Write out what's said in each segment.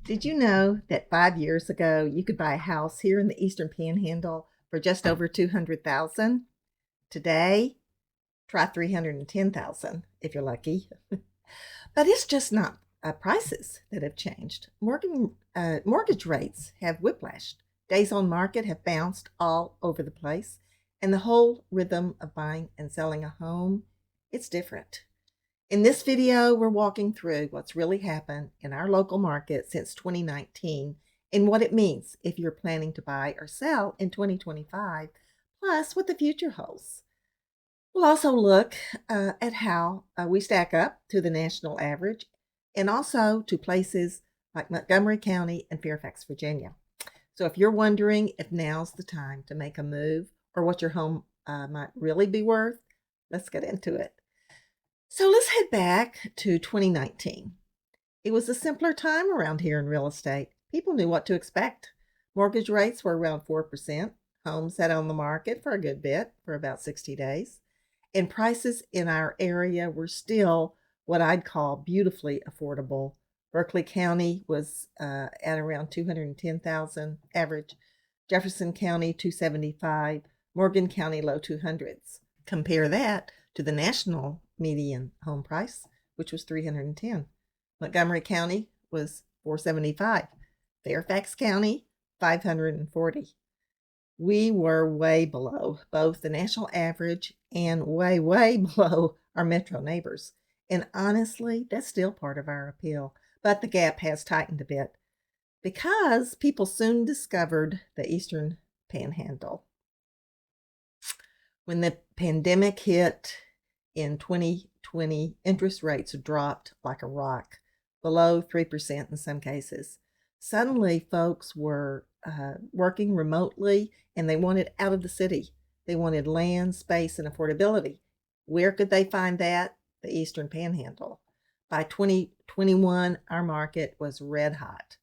Did you know that 5 years ago you could buy a house here in the Eastern Panhandle for just over 200,000? Today, try 310,000 if you're lucky. But it's just not prices that have changed. Mortgage rates have whiplashed. Days on market have bounced all over the place, and the whole rhythm of buying and selling a home, it's different. In this video, we're walking through what's really happened in our local market since 2019 and what it means if you're planning to buy or sell in 2025, plus what the future holds. We'll also look at how we stack up to the national average and also to places like Montgomery County and Fairfax, Virginia. So if you're wondering if now's the time to make a move or what your home might really be worth, let's get into it. So let's head back to 2019. It was a simpler time around here in real estate. People knew what to expect. Mortgage rates were around 4%. Homes sat on the market for a good bit, for about 60 days. And prices in our area were still what I'd call beautifully affordable. Berkeley County was at around 210,000 average. Jefferson County 275. Morgan County low 200s. Compare that to the national median home price, which was 310. Montgomery County was 475. Fairfax County 540. We were way below both the national average and way below our metro neighbors. And honestly, that's still part of our appeal. But the gap has tightened a bit because people soon discovered the Eastern Panhandle. When the pandemic hit in 2020, interest rates dropped like a rock, below 3% in some cases. Suddenly, folks were working remotely and they wanted out of the city. They wanted land, space, and affordability. Where could they find that? The Eastern Panhandle. By 2021, our market was red hot.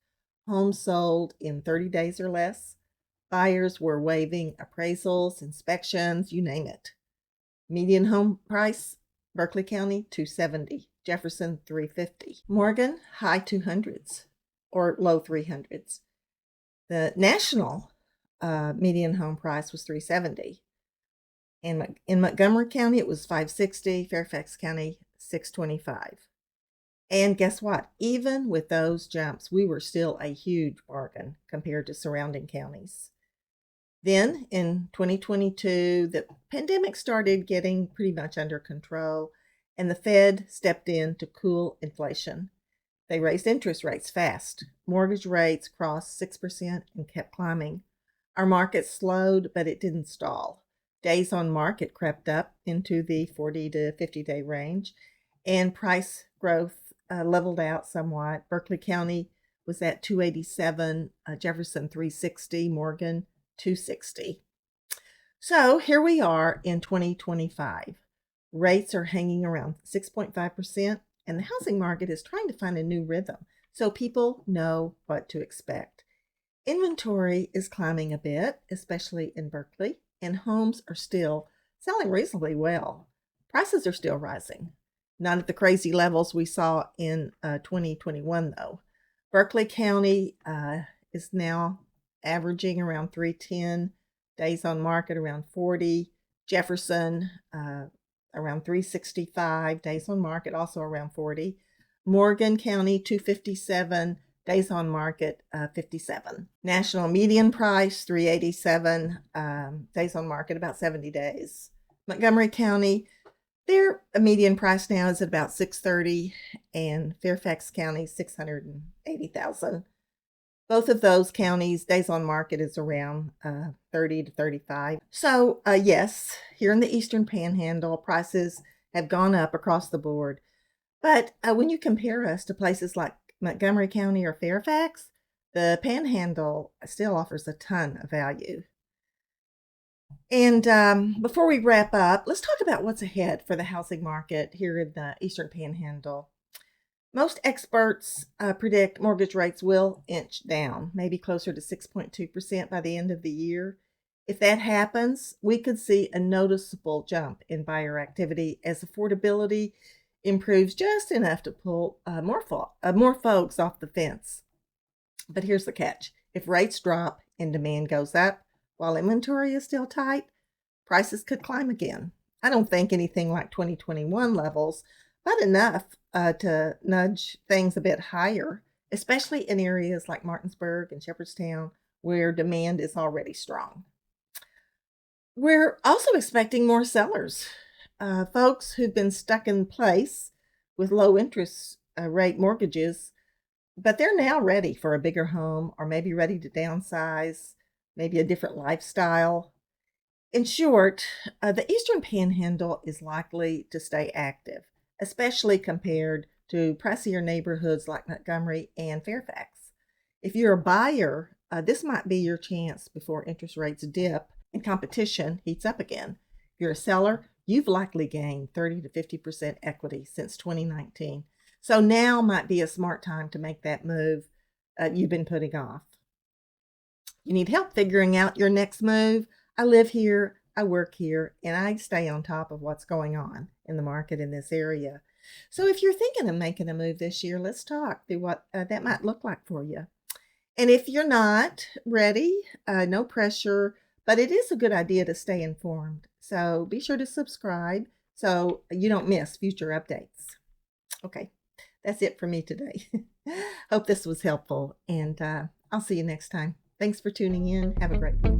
Homes sold in 30 days or less. Buyers were waiving appraisals, inspections, you name it. Median home price, Berkeley County, 270. Jefferson, 350. Morgan, high 200s or low 300s. The national median home price was 370. And in Montgomery County, it was 560. Fairfax County, 625. And guess what? Even with those jumps, we were still a huge bargain compared to surrounding counties. Then in 2022, the pandemic started getting pretty much under control, and the Fed stepped in to cool inflation. They raised interest rates fast. Mortgage rates crossed 6% and kept climbing. Our market slowed, but it didn't stall. Days on market crept up into the 40 to 50-day range, and price growth leveled out somewhat. Berkeley County was at 287, Jefferson 360, Morgan 260. So here we are in 2025. Rates are hanging around 6.5%, and the housing market is trying to find a new rhythm so people know what to expect. Inventory is climbing a bit, especially in Berkeley, and homes are still selling reasonably well. Prices are still rising. Not at the crazy levels we saw in 2021, though. Berkeley County is now averaging around 310, days on market around 40. Jefferson around 365, days on market also around 40. Morgan County 257, days on market 57. National median price 387, days on market about 70 days. Montgomery County, their median price now is at about 630, and Fairfax County 680,000. Both of those counties, days on market is around 30 to 35. So yes, here in the Eastern Panhandle, prices have gone up across the board. But when you compare us to places like Montgomery County or Fairfax, the Panhandle still offers a ton of value. And before we wrap up, let's talk about what's ahead for the housing market here in the Eastern Panhandle. Most experts predict mortgage rates will inch down, maybe closer to 6.2% by the end of the year. If that happens, we could see a noticeable jump in buyer activity as affordability improves just enough to pull more folks off the fence. But here's the catch. If rates drop and demand goes up while inventory is still tight, prices could climb again. I don't think anything like 2021 levels, but enough to nudge things a bit higher, especially in areas like Martinsburg and Shepherdstown where demand is already strong. We're also expecting more sellers, folks who've been stuck in place with low interest rate mortgages, but they're now ready for a bigger home or maybe ready to downsize, maybe a different lifestyle. In short, the Eastern Panhandle is likely to stay active, especially compared to pricier neighborhoods like Montgomery and Fairfax. If you're a buyer, this might be your chance before interest rates dip and competition heats up again. If you're a seller, you've likely gained 30 to 50% equity since 2019. So now might be a smart time to make that move you've been putting off. You need help figuring out your next move? I live here, I work here, and I stay on top of what's going on in the market in this area. So if you're thinking of making a move this year, let's talk through what that might look like for you. And if you're not ready, no pressure, but it is a good idea to stay informed. So be sure to subscribe so you don't miss future updates. Okay, that's it for me today. Hope this was helpful, and I'll see you next time. Thanks for tuning in. Have a great week.